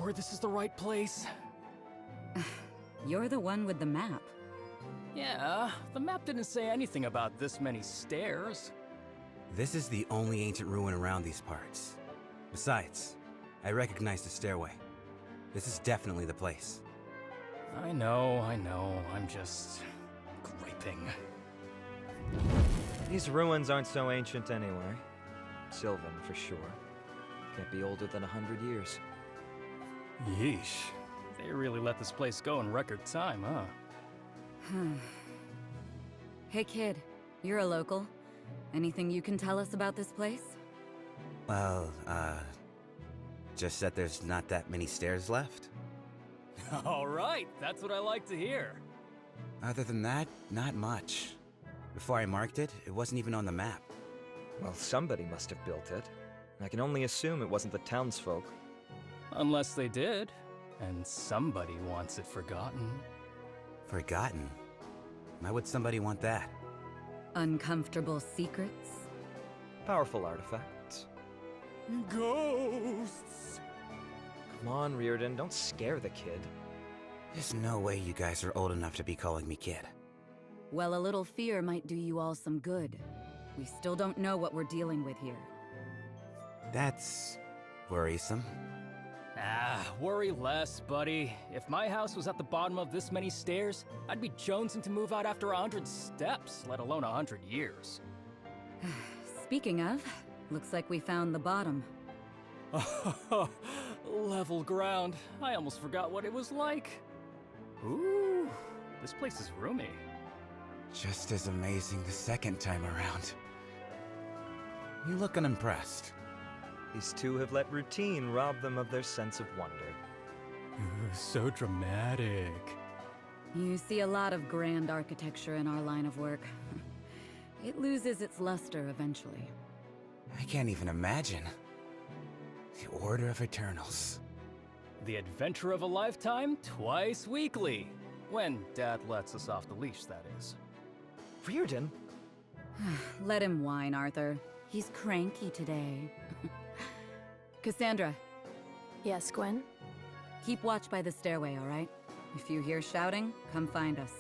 sure this is the right place? You're the one with the map. Yeah, the map didn't say anything about this many stairs. This is the only ancient ruin around these parts. Besides, I recognize the stairway. This is definitely the place. I know, I'm just griping. These ruins aren't so ancient anyway. Sylvan, for sure. Can't be older than 100 years. Yeesh. They really let this place go in record time, huh? Hey kid, you're a local. Anything you can tell us about this place? Well, just that there's not that many stairs left. All right, that's what I like to hear. Other than that, not much. Before I marked it, it wasn't even on the map. Well, somebody must have built it. I can only assume it wasn't the townsfolk. Unless they did, and somebody wants it forgotten. Forgotten? Why would somebody want that? Uncomfortable secrets? Powerful artifacts. Ghosts! Come on, Reardon, don't scare the kid. There's no way you guys are old enough to be calling me kid. Well, a little fear might do you all some good. We still don't know what we're dealing with here. That's worrisome. Worry less, buddy. If my house was at the bottom of this many stairs, I'd be jonesing to move out after 100 steps, let alone 100 years. Speaking of, looks like we found the bottom. Level ground. I almost forgot what it was like. Ooh, this place is roomy. Just as amazing the second time around. You look unimpressed. These two have let routine rob them of their sense of wonder. Ooh, so dramatic. You see a lot of grand architecture in our line of work. It loses its luster eventually. I can't even imagine. The Order of Eternals. The adventure of a lifetime, twice weekly. When Dad lets us off the leash, that is. Reardon? Let him whine, Arthur. He's cranky today. Cassandra, Yes, Gwen? keep watch by the stairway, all right? If you hear shouting, come find us.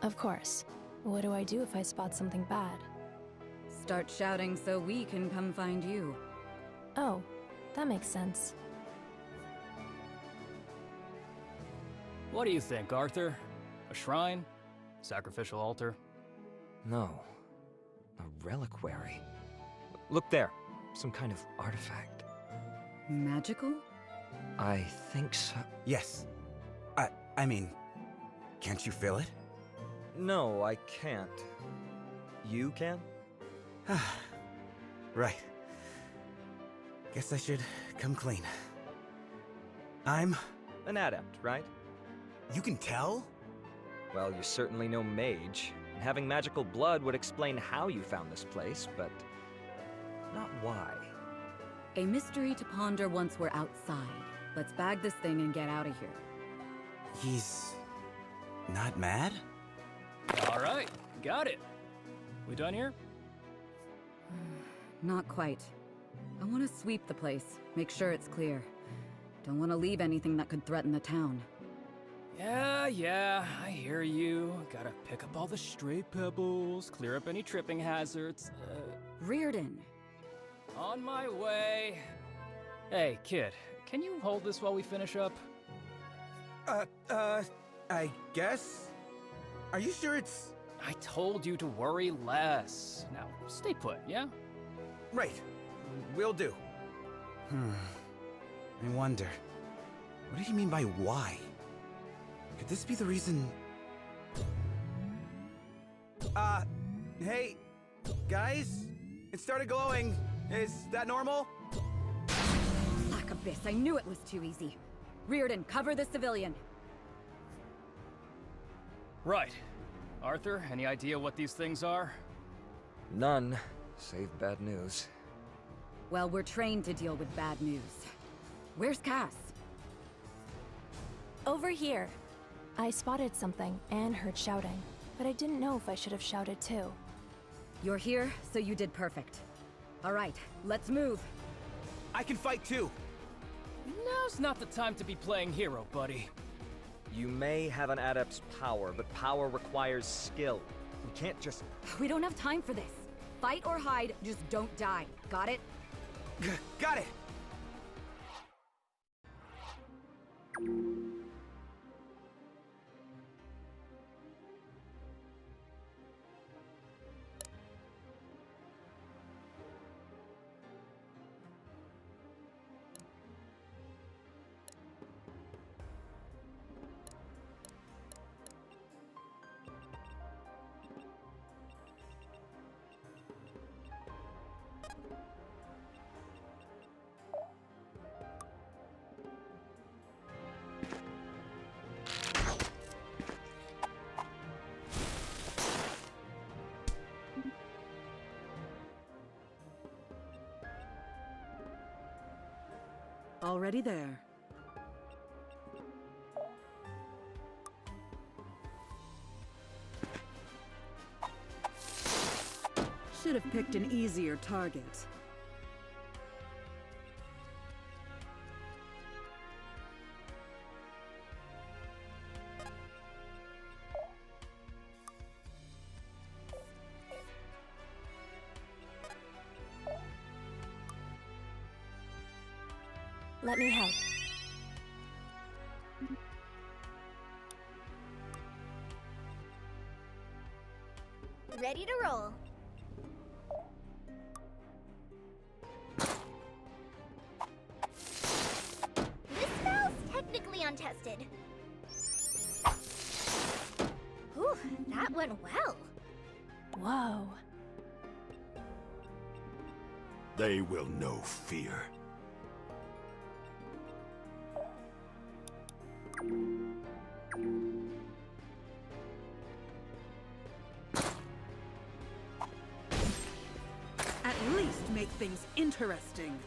Of course. What do I do if I spot something bad? Start shouting so we can come find you. Oh, that makes sense. What do you think, Arthur? A shrine? Sacrificial altar? No. A reliquary. Look there. Some kind of artifact. Magical? I think so. Yes. I mean, can't you feel it? No, I can't. You can? Right. Guess I should come clean. I'm... An adept, right? You can tell? Well, you're certainly no mage. And having magical blood would explain how you found this place, but not why. A mystery to ponder once we're outside. Let's bag this thing and get out of here. He's... not mad? All right, got it. We done here? Not quite. I want to sweep the place, make sure it's clear. Don't want to leave anything that could threaten the town. Yeah, I hear you. Gotta pick up all the stray pebbles, clear up any tripping hazards. Reardon! On my way. Hey, kid, can you hold this while we finish up? I guess? Are you sure it's... I told you to worry less. Now, stay put, yeah? Right. Will do. I wonder... what do you mean by why? Could this be the reason... hey... guys? It started glowing. Is that normal? Black Abyss, I knew it was too easy. Reardon, cover the civilian. Right. Arthur, any idea what these things are? None, save bad news. Well, we're trained to deal with bad news. Where's Cass? Over here. I spotted something and heard shouting, but I didn't know if I should have shouted too. You're here, so you did perfect. All right, let's move. I can fight too. Now's not the time to be playing hero, buddy. You may have an adept's power, but power requires skill. We can't just... We don't have time for this. Fight or hide, just don't die. Got it? Got it! Already there. Should have picked an easier target. Let me help. Ready to roll. This spell's technically untested. Whew, that went well. Whoa. They will know fear. At least make things interesting.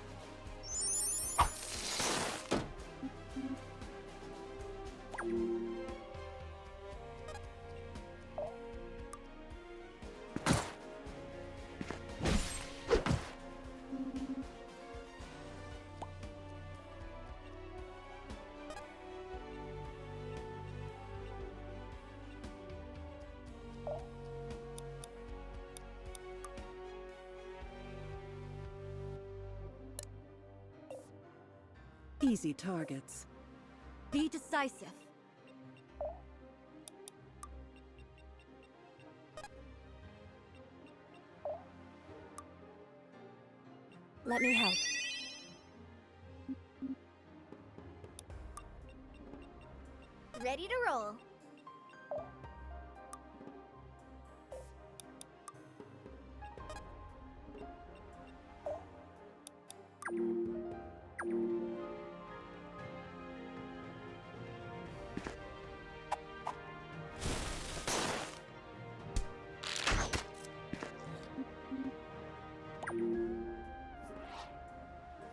Easy targets. Be decisive. Let me help. Ready to roll.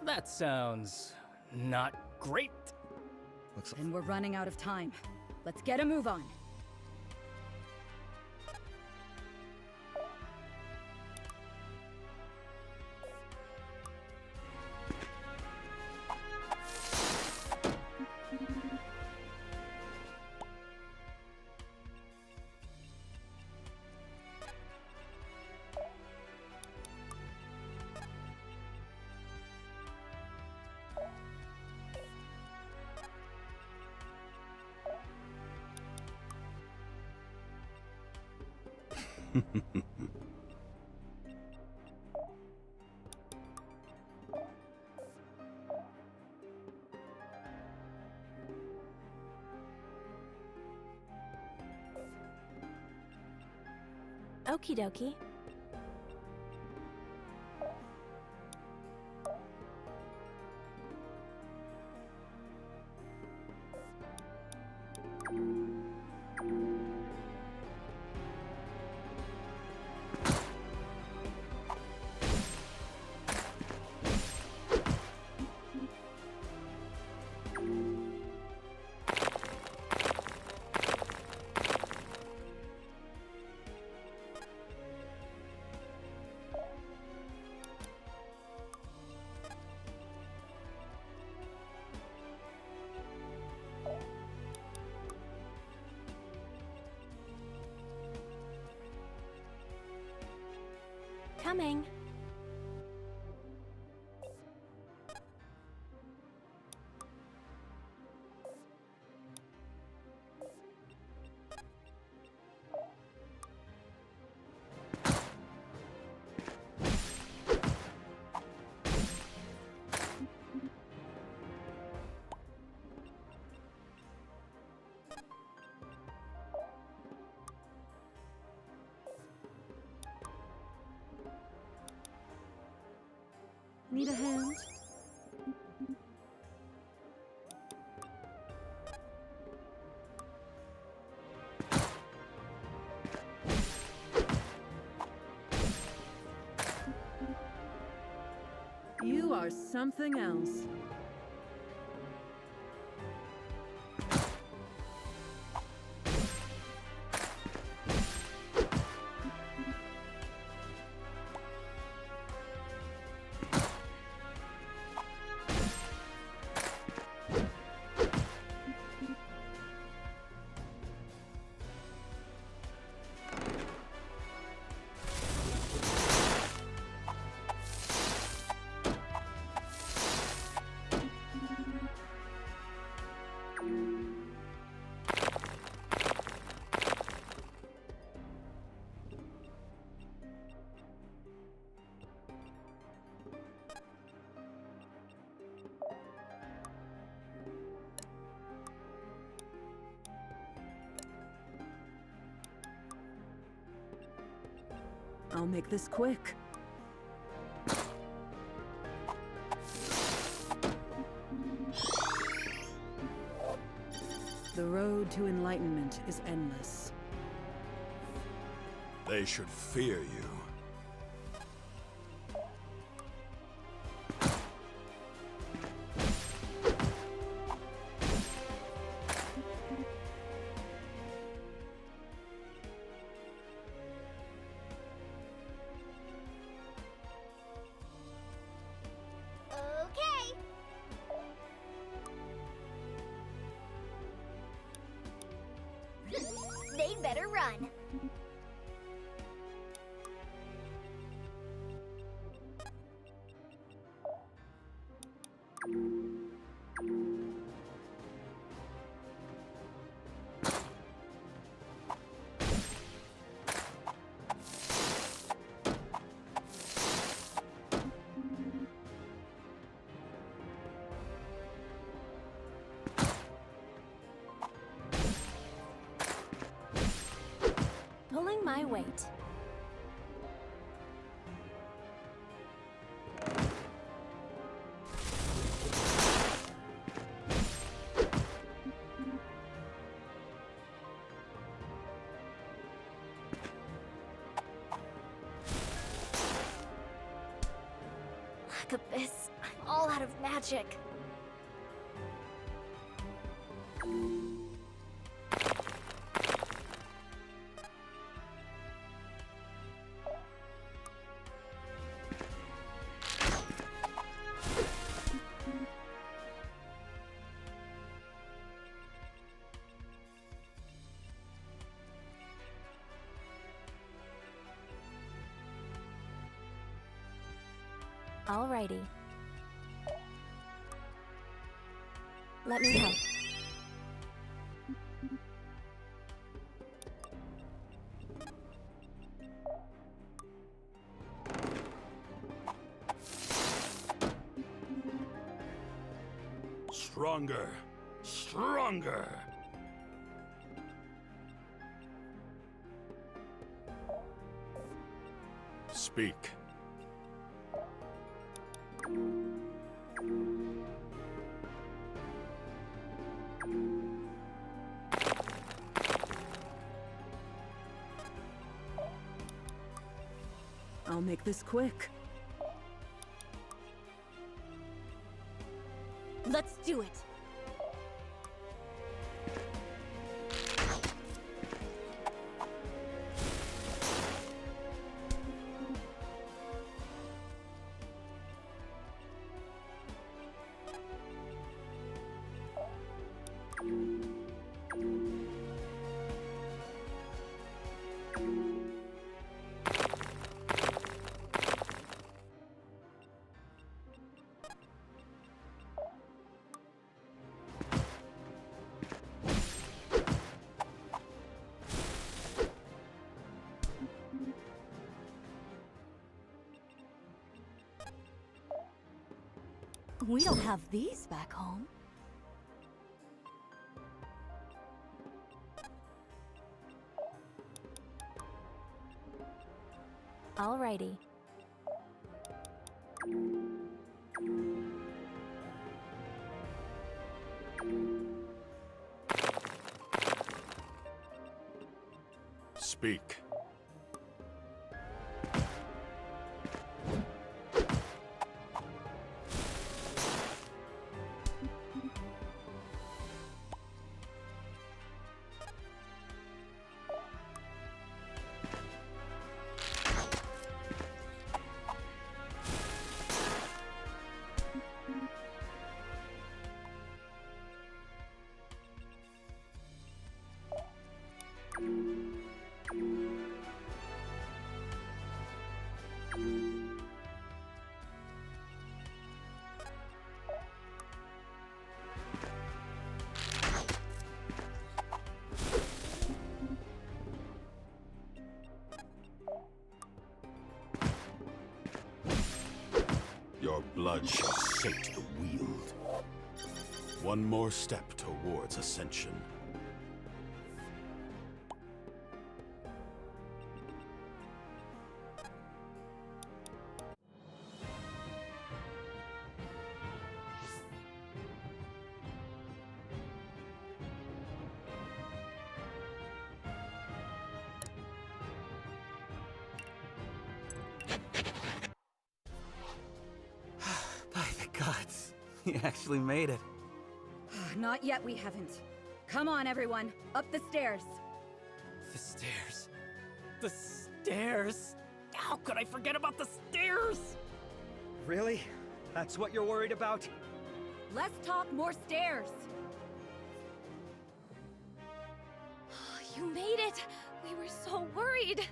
That sounds not great. Looks like... And we're running out of time. Let's get a move on. Okie dokie. Coming. Need a hand? You are something else. I'll make this quick. The road to enlightenment is endless. They should fear you. Okay. They'd better run. Pulling my weight. Lack abyss. I'm all out of magic. Alrighty. Let me help. Stronger. Stronger. Speak. I'll make this quick. Let's do it! We don't have these back home. Alrighty. Speak. Your blood shall sate the wield. One more step towards ascension. By the gods, he actually made it. Not yet, we haven't. Come on, everyone. Up the stairs. The stairs. The stairs. How could I forget about the stairs? Really? That's what you're worried about? Less talk, more stairs. You made it! We were so worried!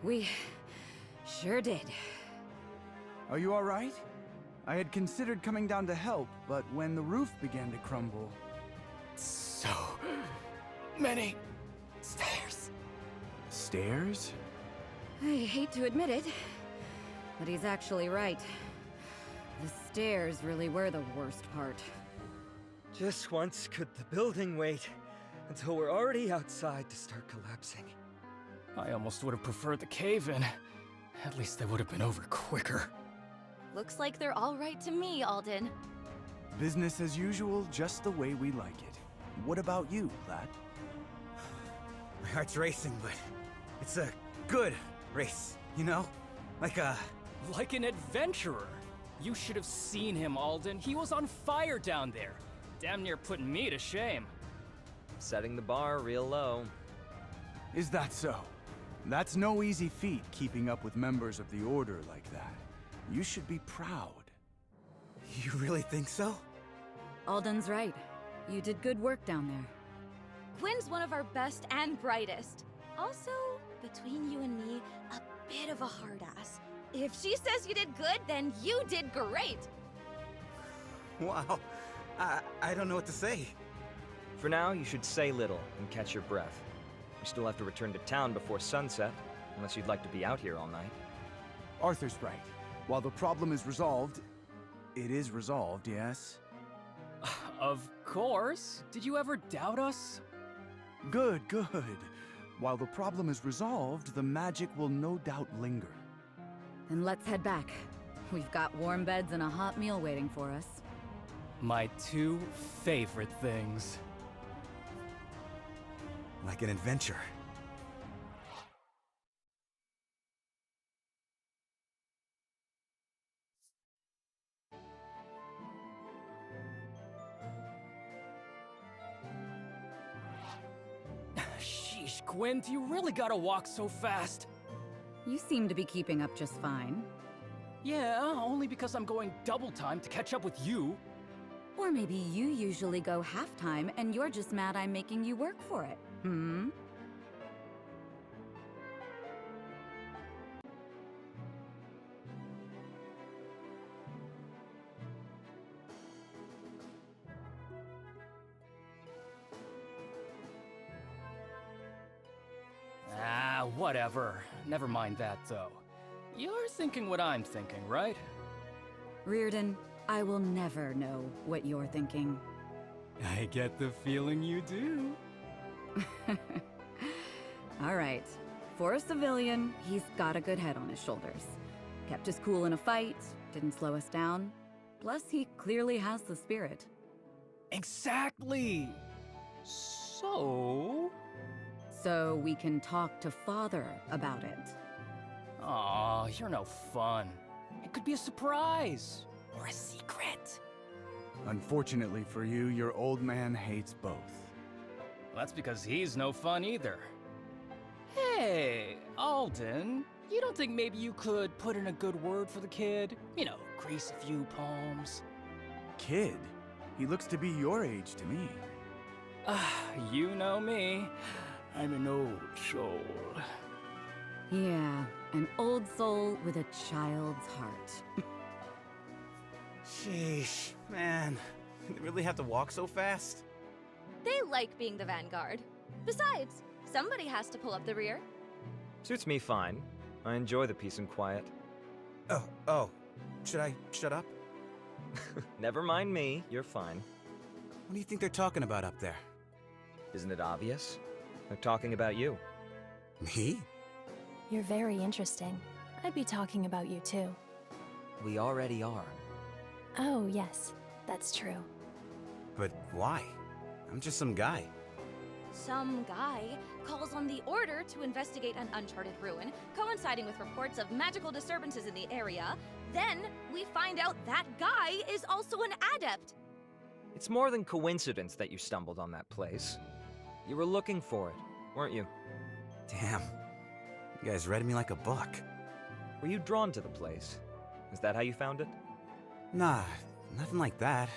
We sure did. Are you all right? I had considered coming down to help, but when the roof began to crumble... So many stairs. Stairs? I hate to admit it, but he's actually right. The stairs really were the worst part. Just once could the building wait until we're already outside to start collapsing. I almost would have preferred the cave-in. At least they would have been over quicker. Looks like they're all right to me, Alden. Business as usual, just the way we like it. What about you, lad? My heart's racing, but it's a good race, you know? Like Like an adventurer. You should have seen him, Alden. He was on fire down there. Damn near putting me to shame. Setting the bar real low. Is that so? That's no easy feat, keeping up with members of the Order like that. You should be proud. You really think so? Alden's right. You did good work down there. Quinn's one of our best and brightest. Also, between you and me, a bit of a hard ass. If she says you did good, then you did great! Wow. I don't know what to say. For now, you should say little and catch your breath. We still have to return to town before sunset, unless you'd like to be out here all night. Arthur's right. While the problem is resolved, it is resolved, yes? Of course. Did you ever doubt us? Good, good. While the problem is resolved, the magic will no doubt linger. Then let's head back. We've got warm beds and a hot meal waiting for us. My two favorite things. Like an adventure. Sheesh, Gwen, do you really gotta walk so fast? You seem to be keeping up just fine. Yeah, only because I'm going double time to catch up with you. Or maybe you usually go half-time and you're just mad I'm making you work for it. Hmm? Ah, whatever. Never mind that, though. You're thinking what I'm thinking, right? Reardon, I will never know what you're thinking. I get the feeling you do. All right. For a civilian, he's got a good head on his shoulders. Kept his cool in a fight, didn't slow us down. Plus, he clearly has the spirit. Exactly! So We can talk to Father about it. Aw, you're no fun. It could be a surprise. Or a secret. Unfortunately for you, your old man hates both. Well, that's because he's no fun either. Hey, Alden, you don't think maybe you could put in a good word for the kid? You know, grease a few palms. Kid? He looks to be your age to me. You know me. I'm an old soul. Yeah, an old soul with a child's heart. Sheesh, man. They really have to walk so fast? They like being the vanguard. Besides, somebody has to pull up the rear. Suits me fine. I enjoy the peace and quiet. Oh. Should I shut up? Never mind me, you're fine. What do you think they're talking about up there? Isn't it obvious? They're talking about you. Me? You're very interesting. I'd be talking about you too. We already are. Oh, yes, that's true. But why? I'm just some guy. Some guy calls on the Order to investigate an uncharted ruin, coinciding with reports of magical disturbances in the area. Then, we find out that guy is also an adept. It's more than coincidence that you stumbled on that place. You were looking for it, weren't you? Damn. You guys read me like a book. Were you drawn to the place? Is that how you found it? Nah, nothing like that.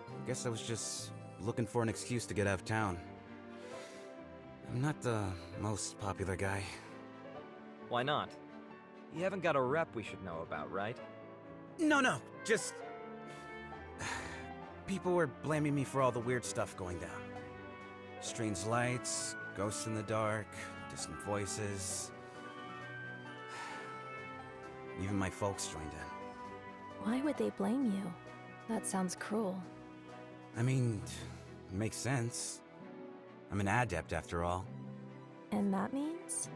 I guess I was just looking for an excuse to get out of town. I'm not the most popular guy. Why not? You haven't got a rep we should know about, right? No, just... People were blaming me for all the weird stuff going down. Strange lights, ghosts in the dark, distant voices. Even my folks joined in. Why would they blame you? That sounds cruel. I mean, it makes sense. I'm an adept after all. And that means?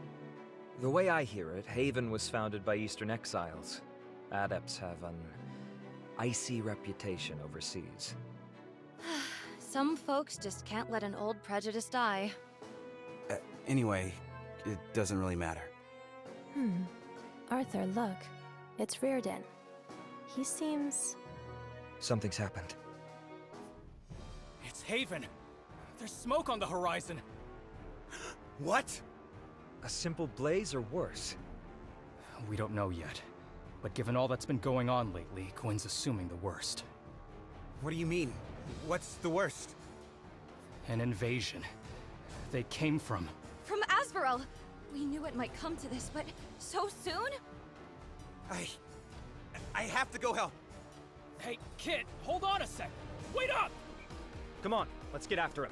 The way I hear it, Haven was founded by Eastern exiles. Adepts have an icy reputation overseas. Some folks just can't let an old prejudice die. Anyway, it doesn't really matter. Arthur, look. It's Reardon. He seems... Something's happened. It's Haven. There's smoke on the horizon. What? A simple blaze or worse? We don't know yet. But given all that's been going on lately, Quinn's assuming the worst. What do you mean? What's the worst? An invasion. They came from... From Asvarel! We knew it might come to this, but so soon? I have to go help. Hey, kid, hold on a sec! Wait up! Come on, let's get after him.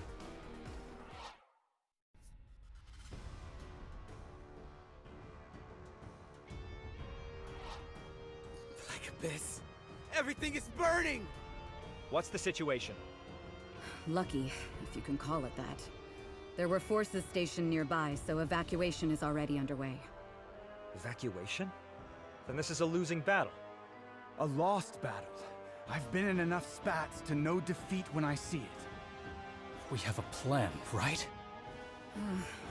Like this. Everything is burning! What's the situation? Lucky, if you can call it that. There were forces stationed nearby, so evacuation is already underway. Evacuation? Then this is a losing battle. A lost battle. I've been in enough spats to know defeat when I see it. We have a plan, right?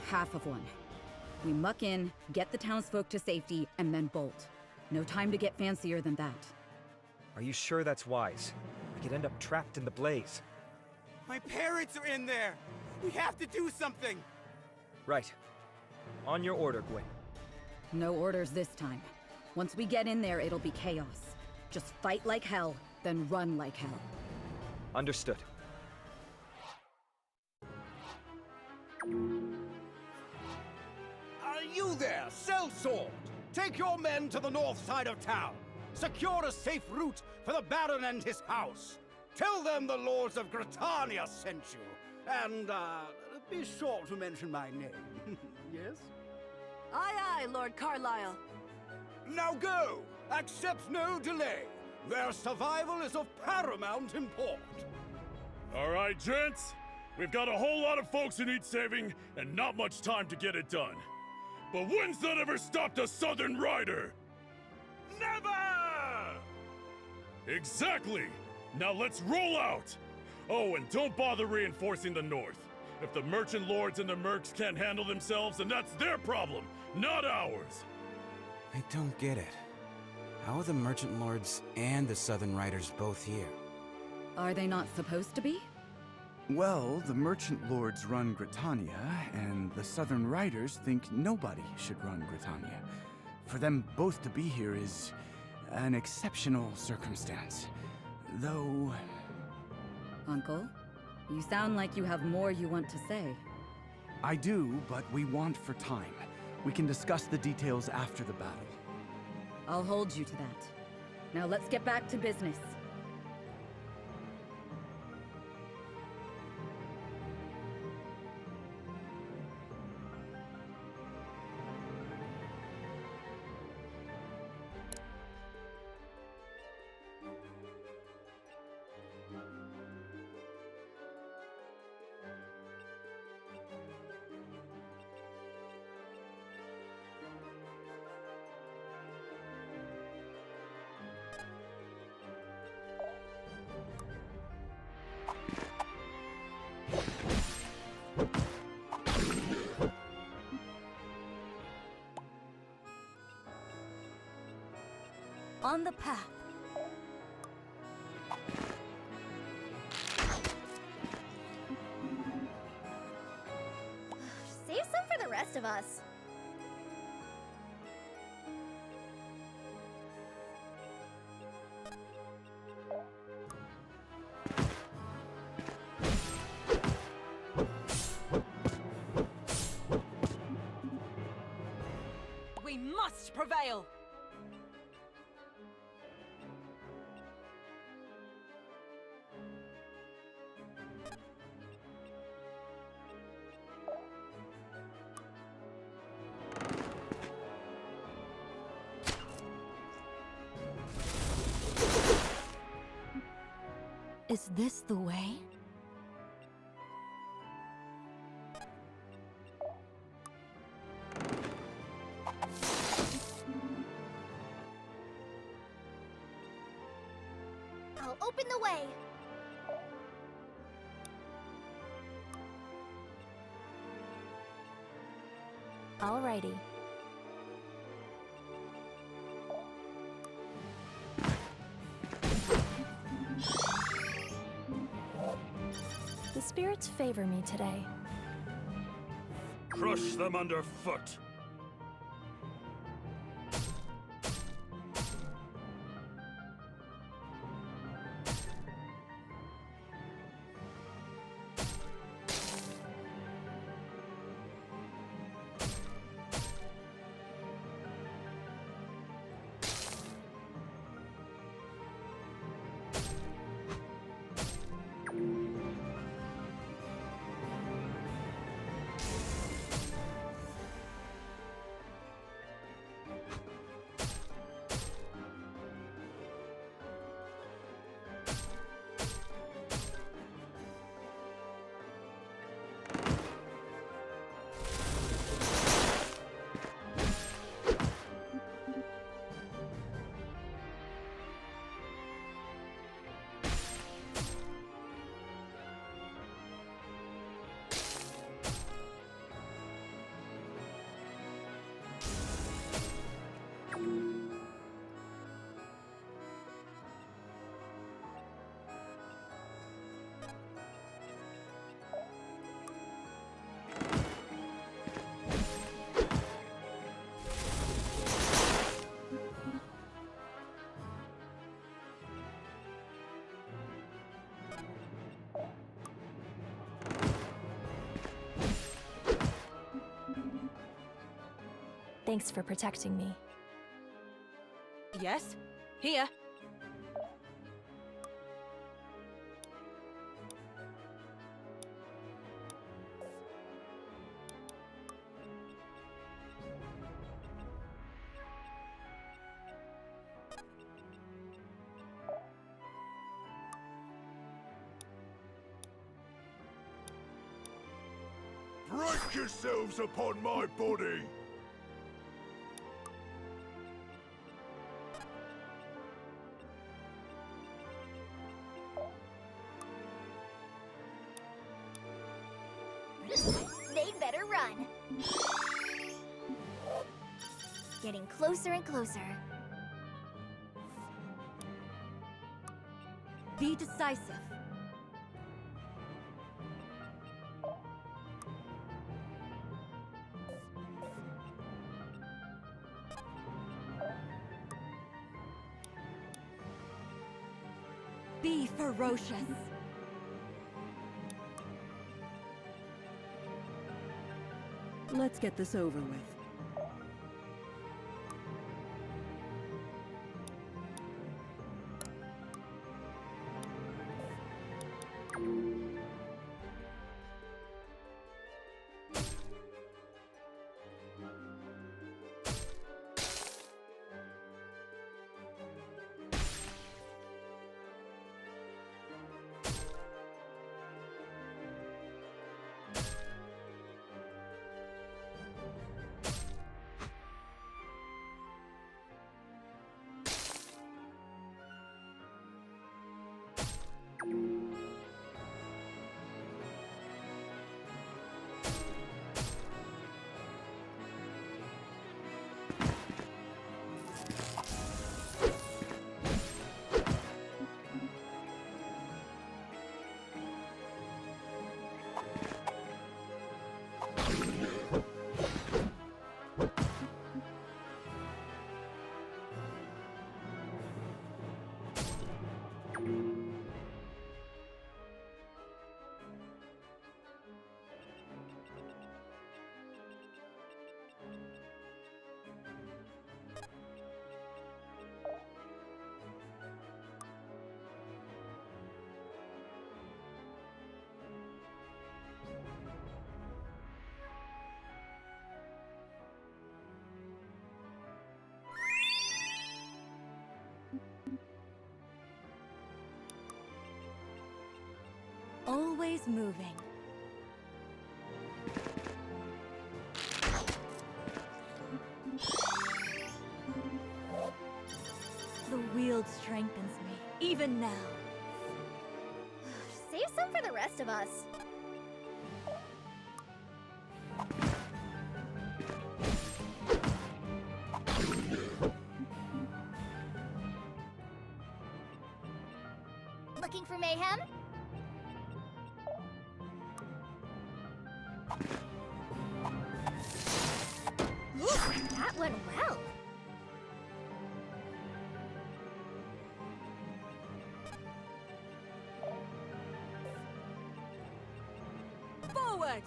Half of one. We muck in, get the townsfolk to safety, and then bolt. No time to get fancier than that. Are you sure that's wise? We could end up trapped in the blaze. My parents are in there! We have to do something! Right. On your order, Gwyn. No orders this time. Once we get in there, it'll be chaos. Just fight like hell, then run like hell. Understood. Are you there, Sellsword? Take your men to the north side of town. Secure a safe route for the Baron and his house. Tell them the Lords of Gratania sent you. And, be sure to mention my name. Yes? Aye, aye, Lord Carlisle. Now go! Accept no delay. Their survival is of paramount import. All right, gents. We've got a whole lot of folks who need saving, and not much time to get it done. But when's that ever stopped a Southern Rider? Never! Exactly! Now let's roll out! Oh, and don't bother reinforcing the North. If the Merchant Lords and the Mercs can't handle themselves, then that's their problem, not ours! I don't get it. How are the Merchant Lords and the Southern Riders both here? Are they not supposed to be? Well, the Merchant Lords run Gritania, and the Southern Riders think nobody should run Gritania. For them both to be here is an exceptional circumstance. Though... Uncle, you sound like you have more you want to say. I do, but we want for time. We can discuss the details after the battle. I'll hold you to that. Now let's get back to business. On the path. Save some for the rest of us. We must prevail! Is this the way? I'll open the way. Alrighty. The spirits favor me today. Crush them underfoot! Thanks for protecting me. Yes? Here. Strike yourselves upon my body! They'd better run. Getting closer and closer. Be decisive. Be ferocious. Let's get this over with. Always moving. The wield strengthens me, even now. Save some for the rest of us. Looking for mayhem? That went well. Forward!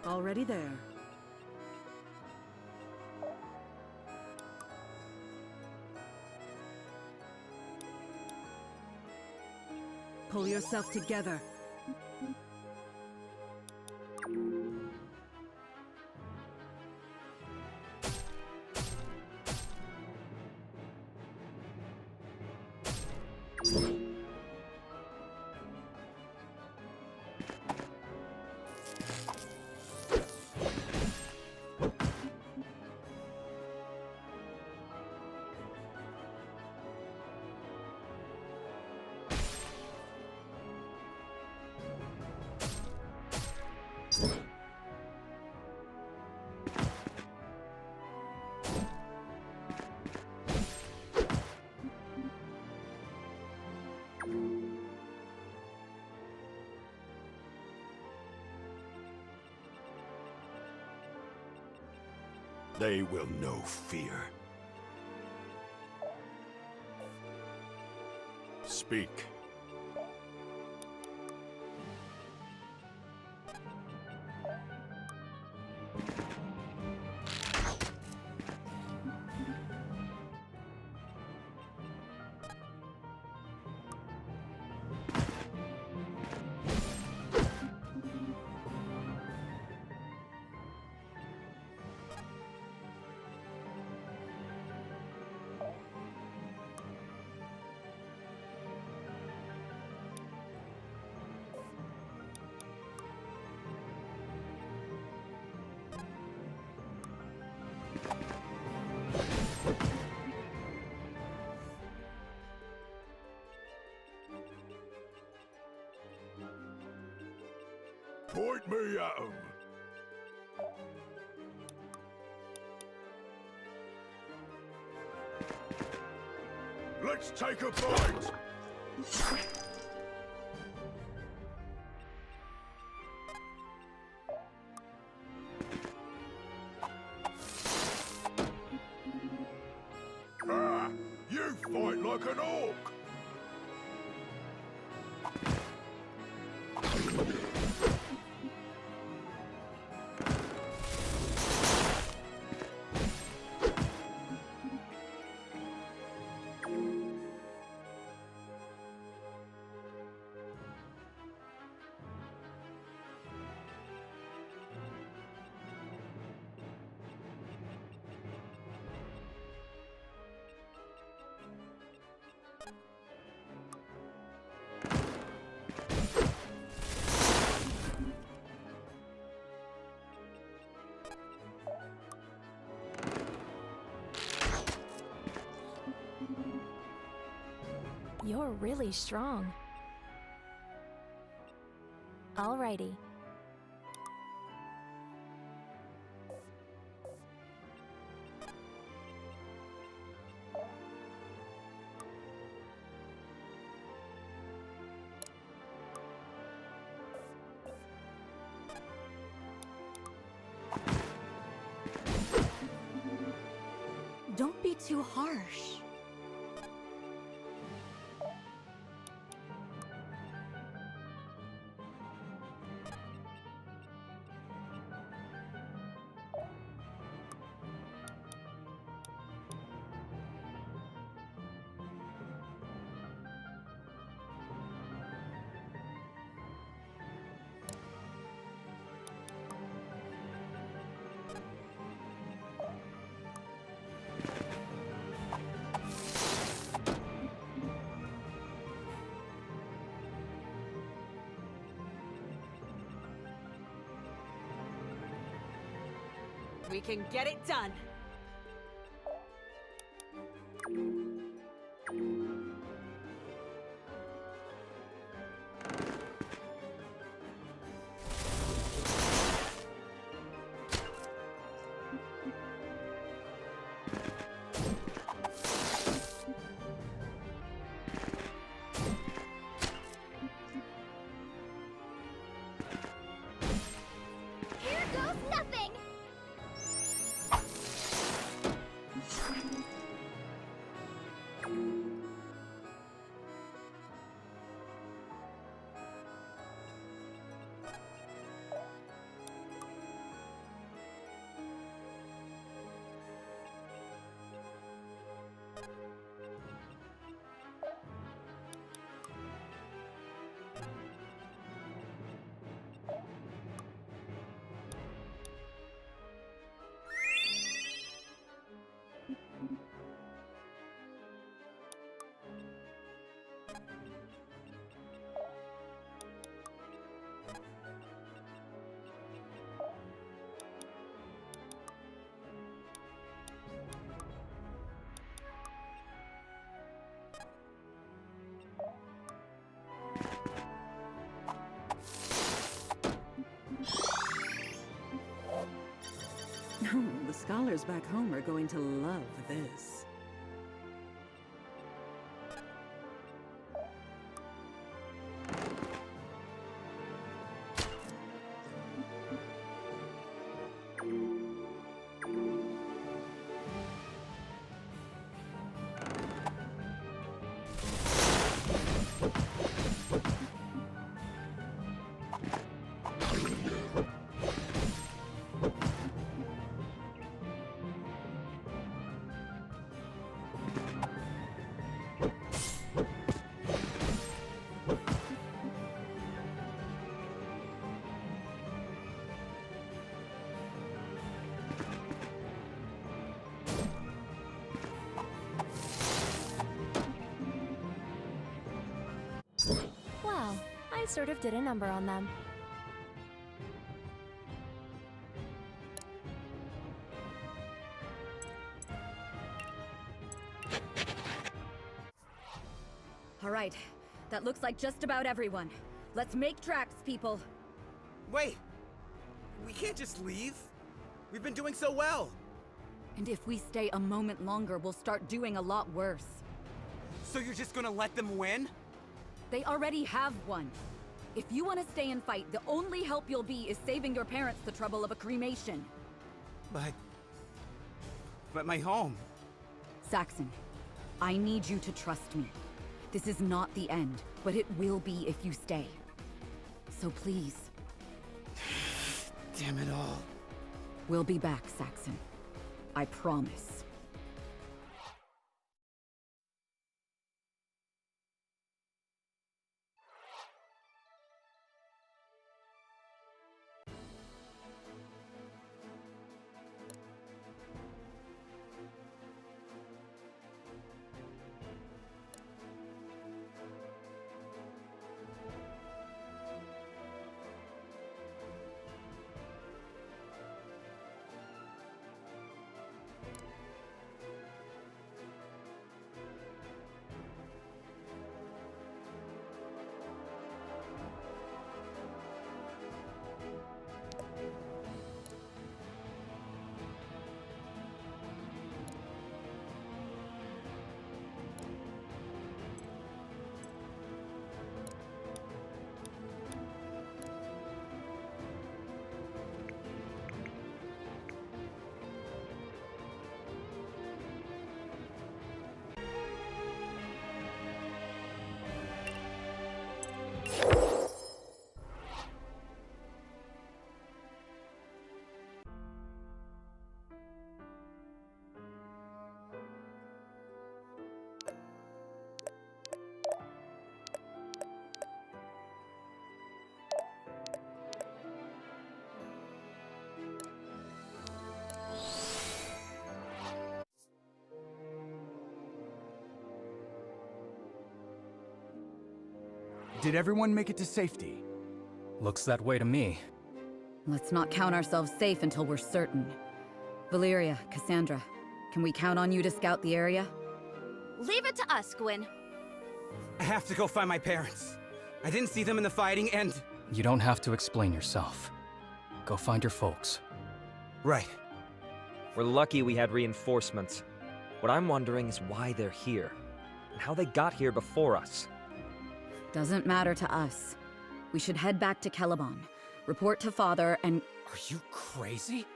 Already there. Pull yourself together. They will know fear. Speak. Point me at 'em. Let's take a bite. Ah, you fight like an orc. You're really strong. Alrighty. Don't be too harsh. We can get it done. Here goes nothing! Oh, the scholars back home are going to love this. sort of did a number on them. All right, that looks like just about everyone. Let's make tracks, people. Wait! We can't just leave. We've been doing so well. And if we stay a moment longer, we'll start doing a lot worse. So you're just gonna let them win? They already have won. If you want to stay and fight, the only help you'll be is saving your parents the trouble of a cremation. But my home. Saxon, I need you to trust me. This is not the end, but it will be if you stay. So please. Damn it all. We'll be back, Saxon. I promise. Did everyone make it to safety? Looks that way to me. Let's not count ourselves safe until we're certain. Valeria, Cassandra, can we count on you to scout the area? Leave it to us, Gwyn. I have to go find my parents. I didn't see them in the fighting and... You don't have to explain yourself. Go find your folks. Right. We're lucky we had reinforcements. What I'm wondering is why they're here, and how they got here before us. Doesn't matter to us. We should head back to Celeborn, report to Father, and... Are you crazy?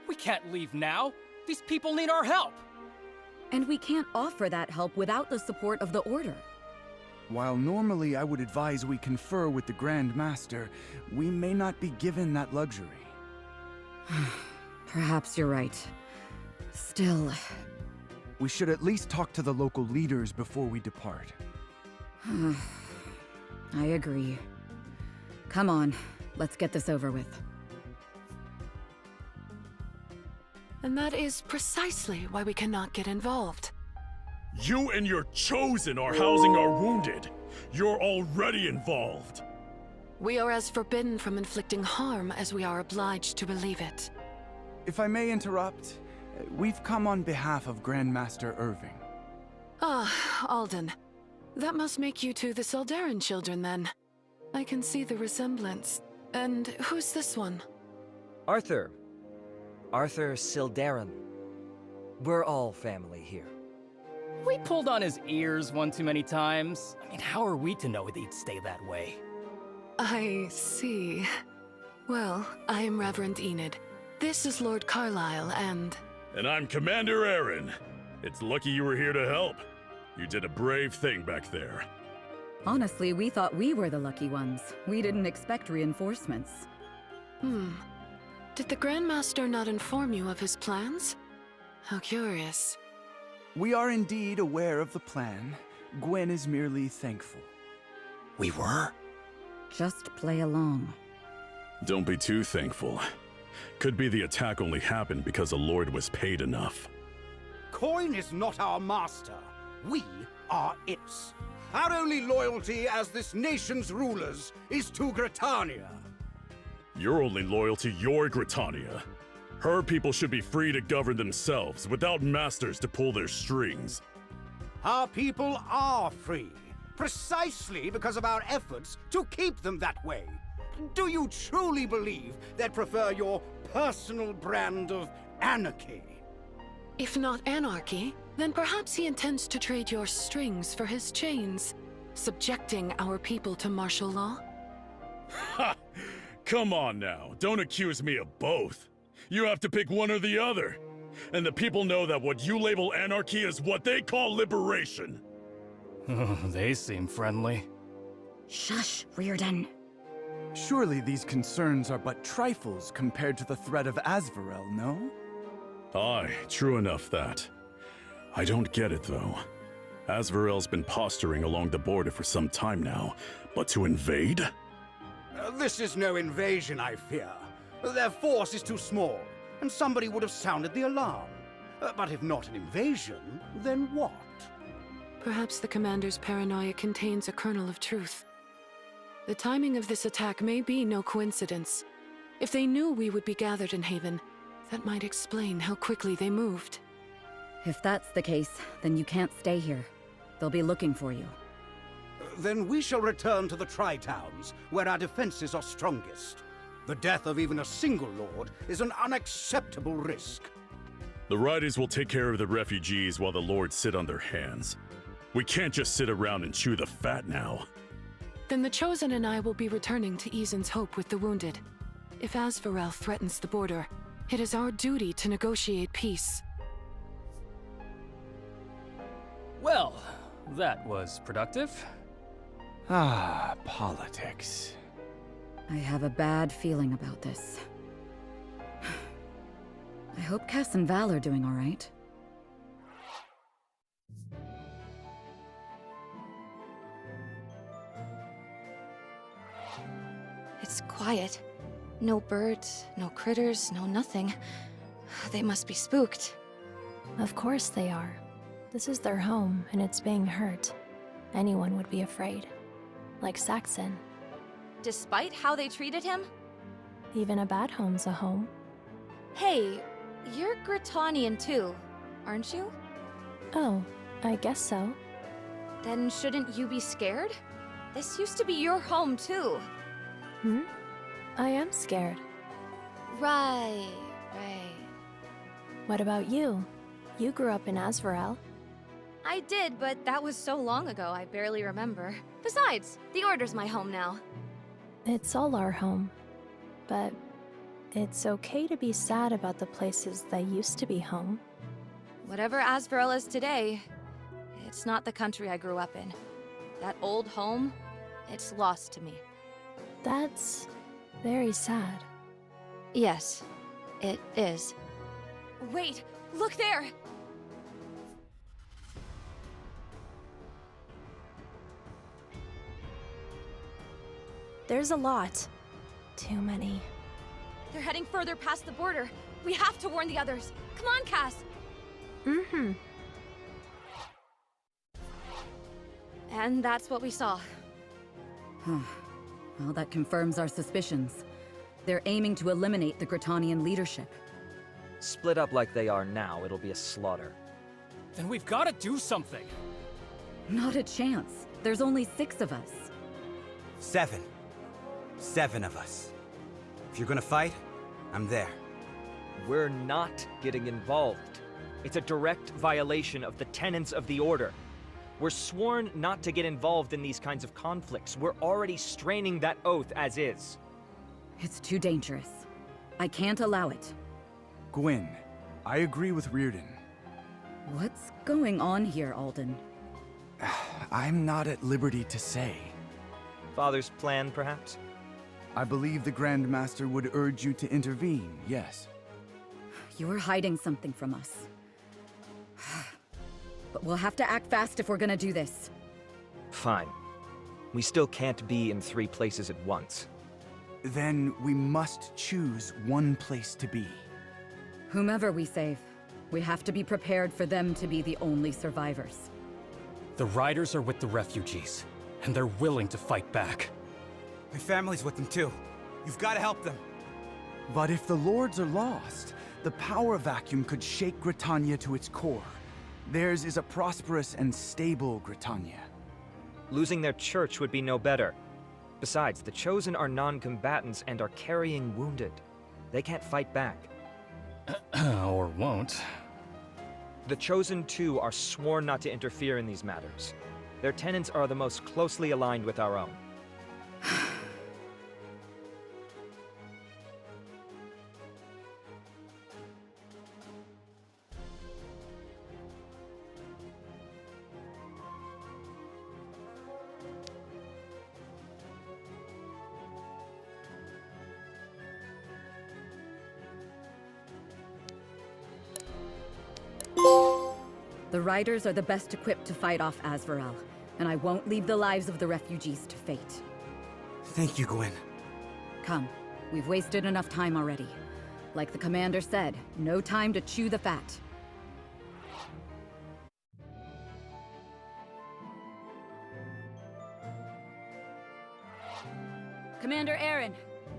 We can't leave now. These people need our help. And we can't offer that help without the support of the Order. While normally I would advise we confer with the Grand Master, we may not be given that luxury. Perhaps you're right. Still... We should at least talk to the local leaders before we depart. I agree. Come on, let's get this over with. And that is precisely why we cannot get involved. You and your chosen are housing our wounded. You're already involved. We are as forbidden from inflicting harm as we are obliged to relieve it. If I may interrupt, we've come on behalf of Grandmaster Irving. Ah, Alden. That must make you two the Saldaran children, then. I can see the resemblance. And who's this one? Arthur. Arthur Sildaran. We're all family here. We pulled on his ears one too many times. I mean, how are we to know they'd stay that way? I see. Well, I am Reverend Enid. This is Lord Carlisle, and I'm Commander Aaron. It's lucky you were here to help. You did a brave thing back there. Honestly, we thought we were the lucky ones. We didn't expect reinforcements. Did the Grandmaster not inform you of his plans? How curious. We are indeed aware of the plan. Gwen is merely thankful. We were? Just play along. Don't be too thankful. Could be the attack only happened because the Lord was paid enough. Coin is not our master. We are its. Our only loyalty as this nation's rulers is to Gritania. Your only loyalty, your Gritania. Her people should be free to govern themselves without masters to pull their strings. Our people are free, precisely because of our efforts to keep them that way. Do you truly believe they'd prefer your personal brand of anarchy? If not anarchy, then perhaps he intends to trade your strings for his chains, subjecting our people to martial law? Ha! Come on now, don't accuse me of both. You have to pick one or the other. And the people know that what you label anarchy is what they call liberation. They seem friendly. Shush, Reardon. Surely these concerns are but trifles compared to the threat of Asvarel, no? Aye, true enough that. I don't get it though. Asvarel's been posturing along the border for some time now, but to invade? This is no invasion, I fear. Their force is too small, and somebody would have sounded the alarm. But if not an invasion, then what? Perhaps the commander's paranoia contains a kernel of truth. The timing of this attack may be no coincidence. If they knew we would be gathered in Haven, that might explain how quickly they moved. If that's the case, then you can't stay here. They'll be looking for you. Then we shall return to the Tri-Towns, where our defenses are strongest. The death of even a single lord is an unacceptable risk. The riders will take care of the refugees while the lords sit on their hands. We can't just sit around and chew the fat now. Then the Chosen and I will be returning to Eazen's Hope with the wounded. If Asvarel threatens the border, it is our duty to negotiate peace. Well, that was productive. Ah, politics. I have a bad feeling about this. I hope Cass and Val are doing all right. It's quiet. No birds, no critters, no nothing. They must be spooked. Of course they are. This is their home, and it's being hurt. Anyone would be afraid. Like Saxon. Despite how they treated him? Even a bad home's a home. Hey, you're Gritanian too, aren't you? Oh, I guess so. Then shouldn't you be scared? This used to be your home too. Hmm? I am scared. Right. What about you? You grew up in Asvarel. I did, but that was so long ago I barely remember. Besides, the Order's my home now. It's all our home. But it's okay to be sad about the places that used to be home. Whatever Asvarel is today, it's not the country I grew up in. That old home, it's lost to me. That's very sad. Yes, it is. Wait, look there! There's a lot. Too many. They're heading further past the border. We have to warn the others. Come on, Cass! Mm-hmm. And that's what we saw. Well, that confirms our suspicions. They're aiming to eliminate the Gritanian leadership. Split up like they are now, it'll be a slaughter. Then we've got to do something. Not a chance. There's only 6 of us. 7. 7 of us. If you're gonna fight, I'm there. We're not getting involved. It's a direct violation of the tenets of the Order. We're sworn not to get involved in these kinds of conflicts. We're already straining that oath as is. It's too dangerous. I can't allow it. Gwyn, I agree with Reardon. What's going on here, Alden? I'm not at liberty to say. Father's plan, perhaps? I believe the Grand Master would urge you to intervene, yes. You're hiding something from us. But we'll have to act fast if we're gonna do this. Fine. We still can't be in 3 places at once. Then we must choose one place to be. Whomever we save, we have to be prepared for them to be the only survivors. The riders are with the refugees, and they're willing to fight back. My family's with them too. You've got to help them. But if the lords are lost, the power vacuum could shake Gritania to its core. Theirs is a prosperous and stable Gritania. Losing their church would be no better. Besides, the Chosen are non-combatants and are carrying wounded. They can't fight back. Or won't. The Chosen, too, are sworn not to interfere in these matters. Their tenets are the most closely aligned with our own. The riders are the best equipped to fight off Azvarel, and I won't leave the lives of the refugees to fate. Thank you, Gwen. Come, we've wasted enough time already. Like the commander said, no time to chew the fat. Commander Aaron,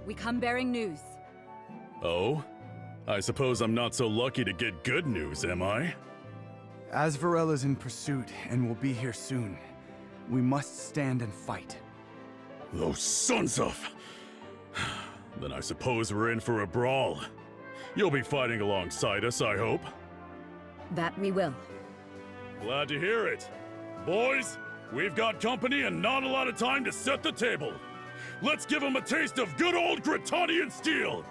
we come bearing news. Oh? I suppose I'm not so lucky to get good news, am I? Azvarel is in pursuit and will be here soon. We must stand and fight. Those sons of... Then I suppose we're in for a brawl. You'll be fighting alongside us, I hope. That we will. Glad to hear it. Boys, we've got company and not a lot of time to set the table. Let's give them a taste of good old Gritanian steel!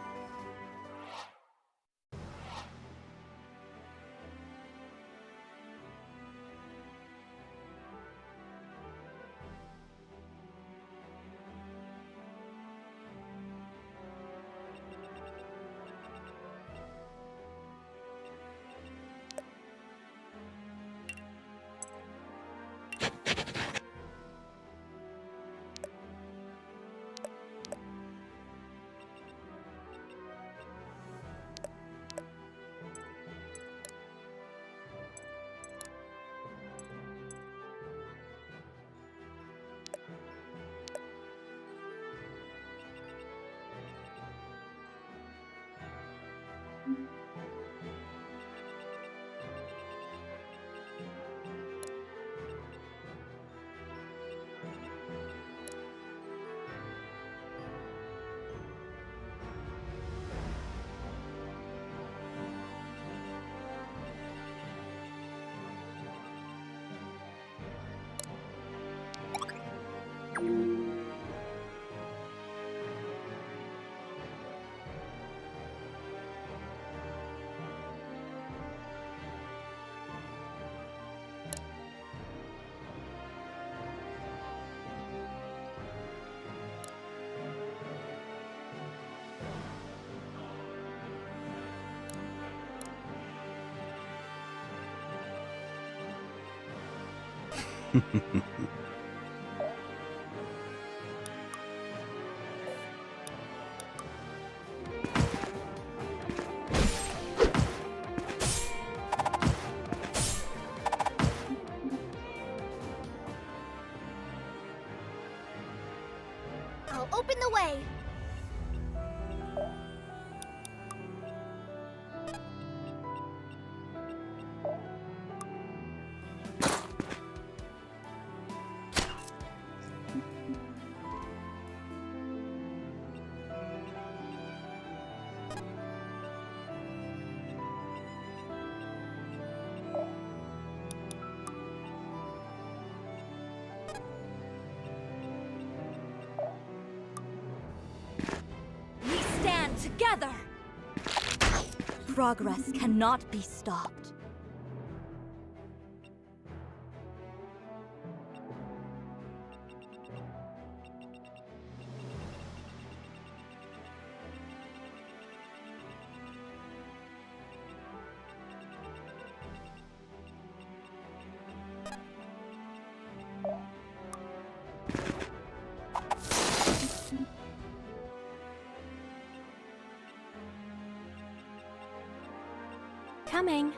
I'll open the way. Together! Progress cannot be stopped. Coming.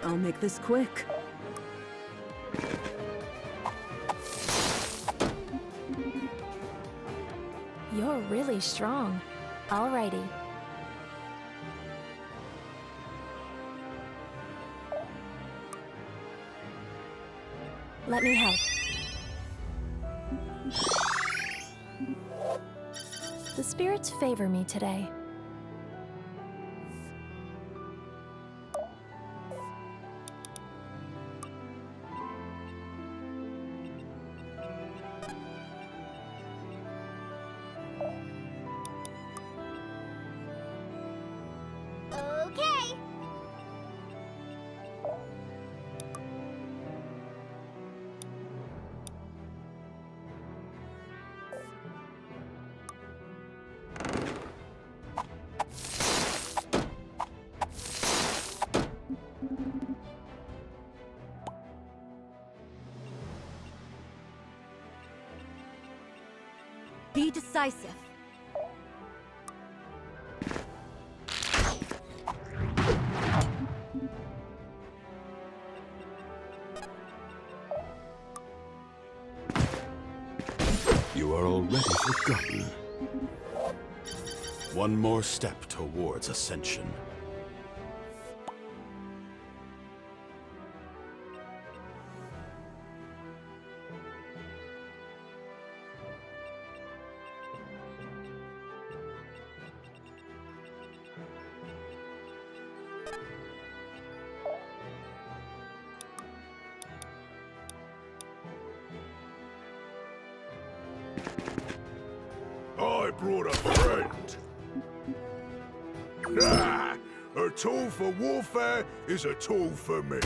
I'll make this quick. You're really strong. Alrighty. Let me help. The spirits favor me today. Okay. Be decisive. You are already forgotten. One more step towards ascension. I brought a friend. Ah, a tool for warfare is a tool for me.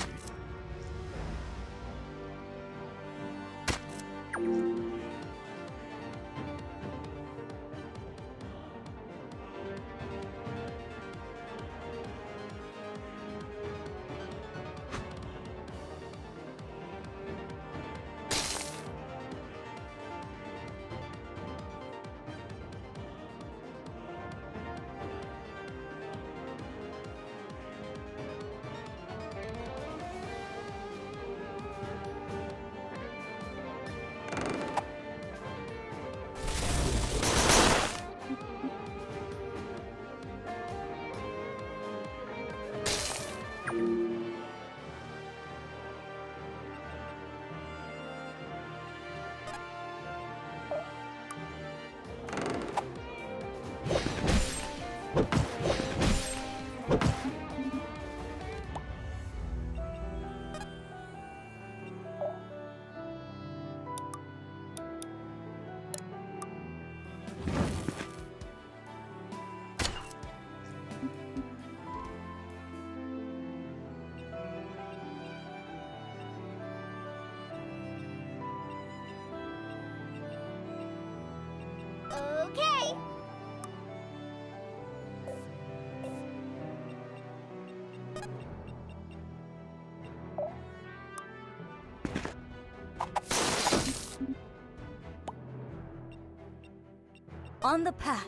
Okay. On the path.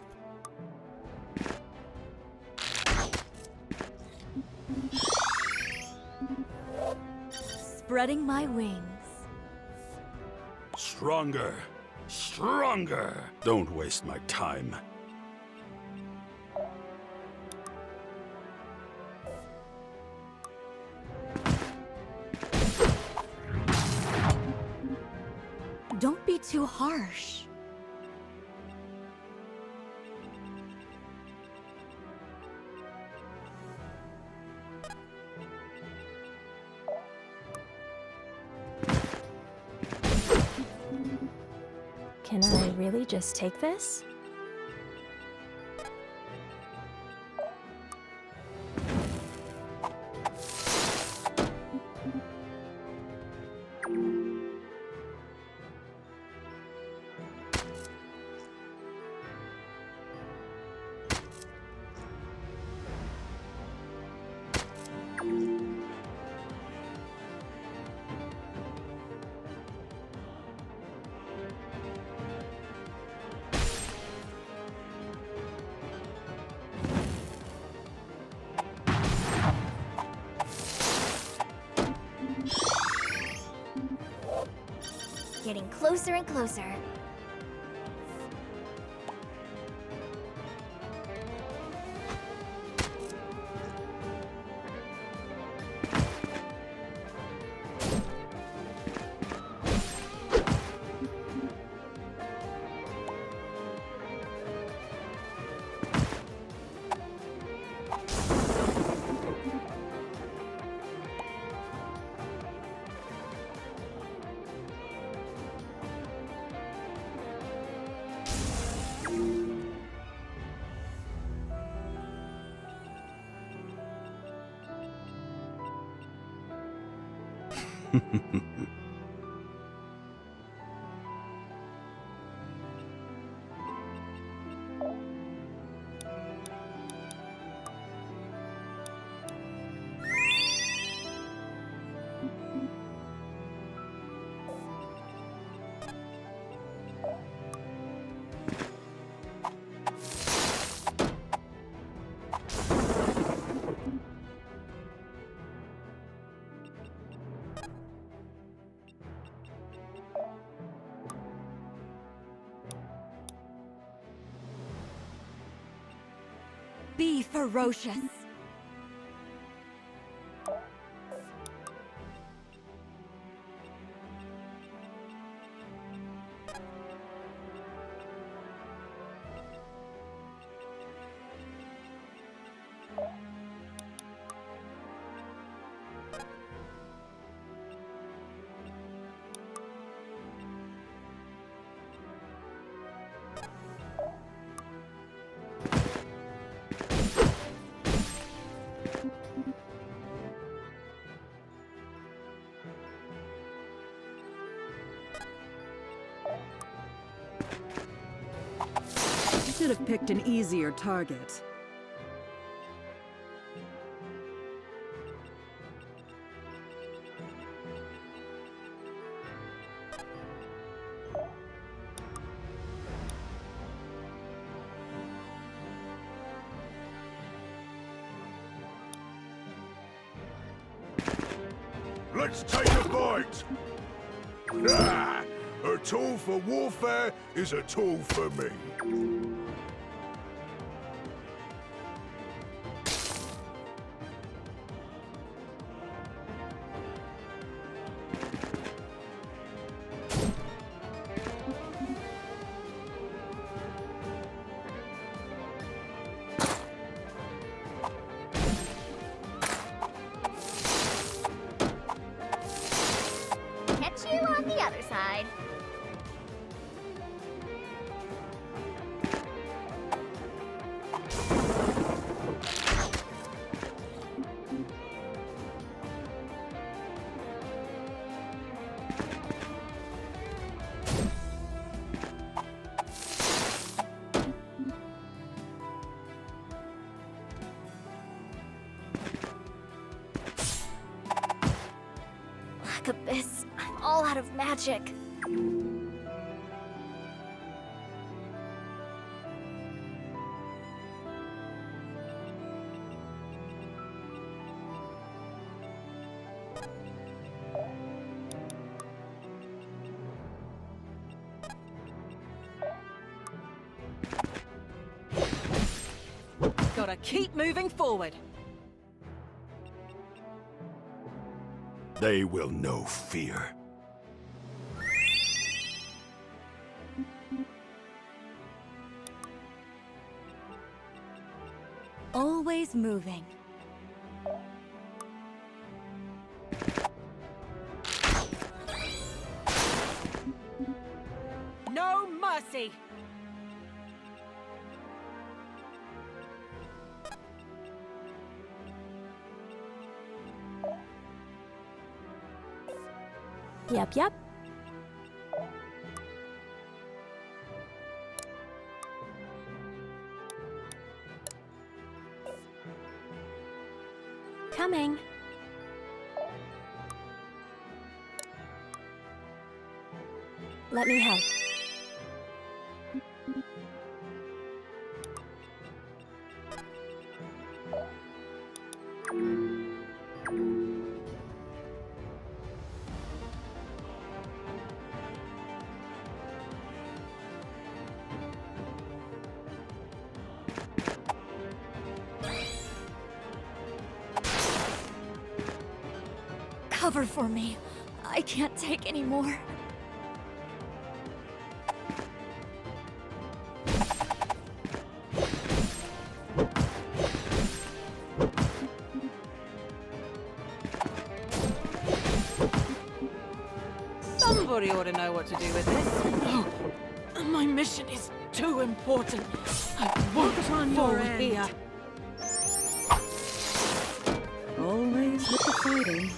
Spreading my wings. Stronger. Stronger! Don't waste my time. Don't be too harsh. Can I really just take this? getting closer and closer. Be ferocious. Should have picked an easier target. Let's take a bite! Ah, a tool for warfare is a tool for me. Catch you on the other side. Black Abyss, I'm all out of magic. Gotta keep moving forward. They will know fear. Always moving. No mercy. Yep. Coming. Let me help. Cover for me. I can't take any more. Somebody ought to know what to do with this. No, my mission is too important. I won't fall here. Always with the fighting.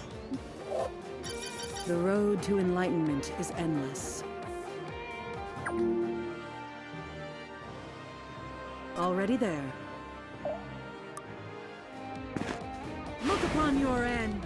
The road to enlightenment is endless. Already there. Look upon your end.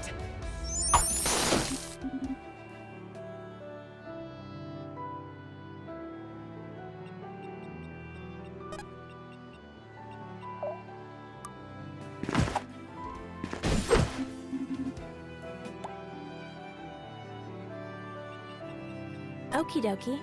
Okie dokie.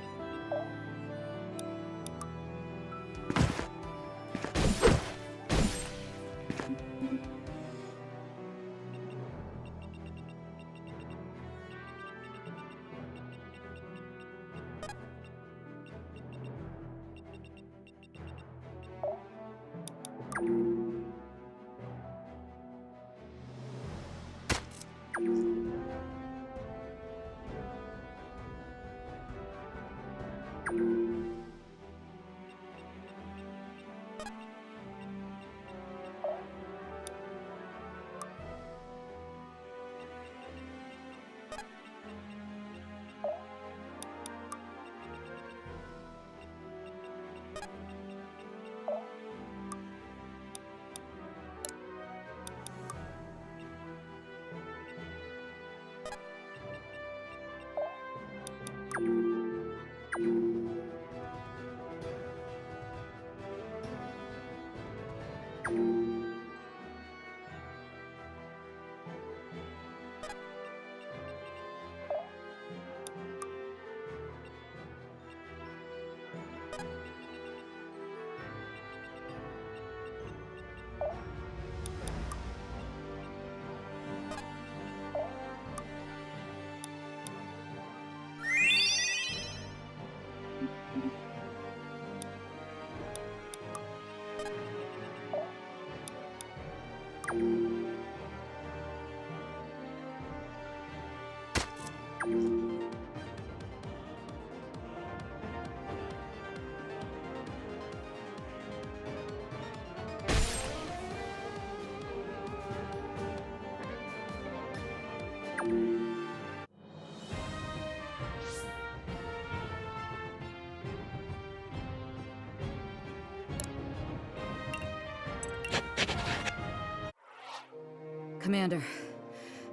Commander,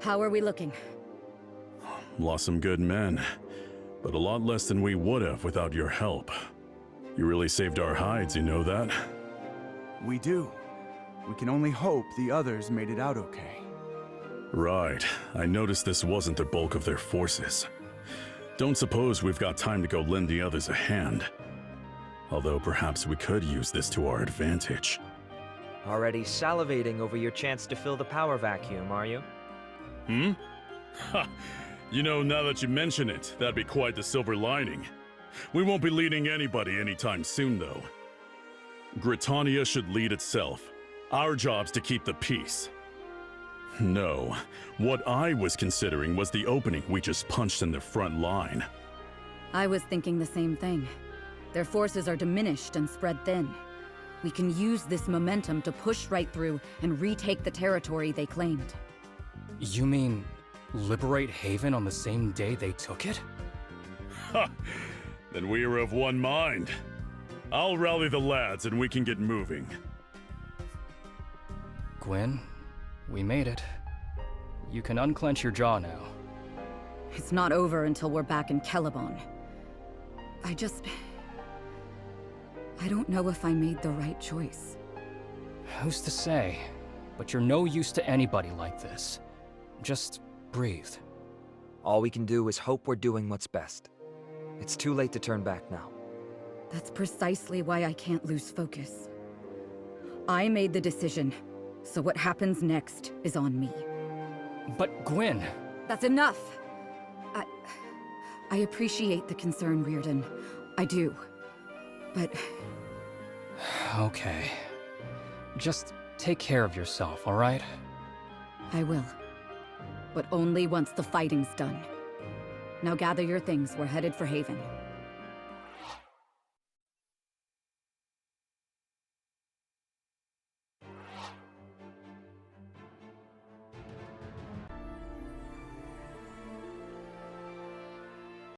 how are we looking? Lost some good men, but a lot less than we would have without your help. You really saved our hides, you know that? We do. We can only hope the others made it out okay. Right. I noticed this wasn't the bulk of their forces. Don't suppose we've got time to go lend the others a hand. Although perhaps we could use this to our advantage. Already salivating over your chance to fill the power vacuum, are you? Ha! You know, now that you mention it, that'd be quite the silver lining. We won't be leading anybody anytime soon, though. Gritania should lead itself. Our job's to keep the peace. No, what I was considering was the opening we just punched in the front line. I was thinking the same thing. Their forces are diminished and spread thin. We can use this momentum to push right through and retake the territory they claimed. You mean liberate Haven on the same day they took it? Ha! Then we are of one mind. I'll rally the lads and we can get moving. Gwyn, we made it. You can unclench your jaw now. It's not over until we're back in Celeborn. I don't know if I made the right choice. Who's to say? But you're no use to anybody like this. Just breathe. All we can do is hope we're doing what's best. It's too late to turn back now. That's precisely why I can't lose focus. I made the decision, so what happens next is on me. But Gwyn, That's enough! I appreciate the concern, Reardon. I do. But... Okay. Just take care of yourself, alright? I will. But only once the fighting's done. Now gather your things, we're headed for Haven.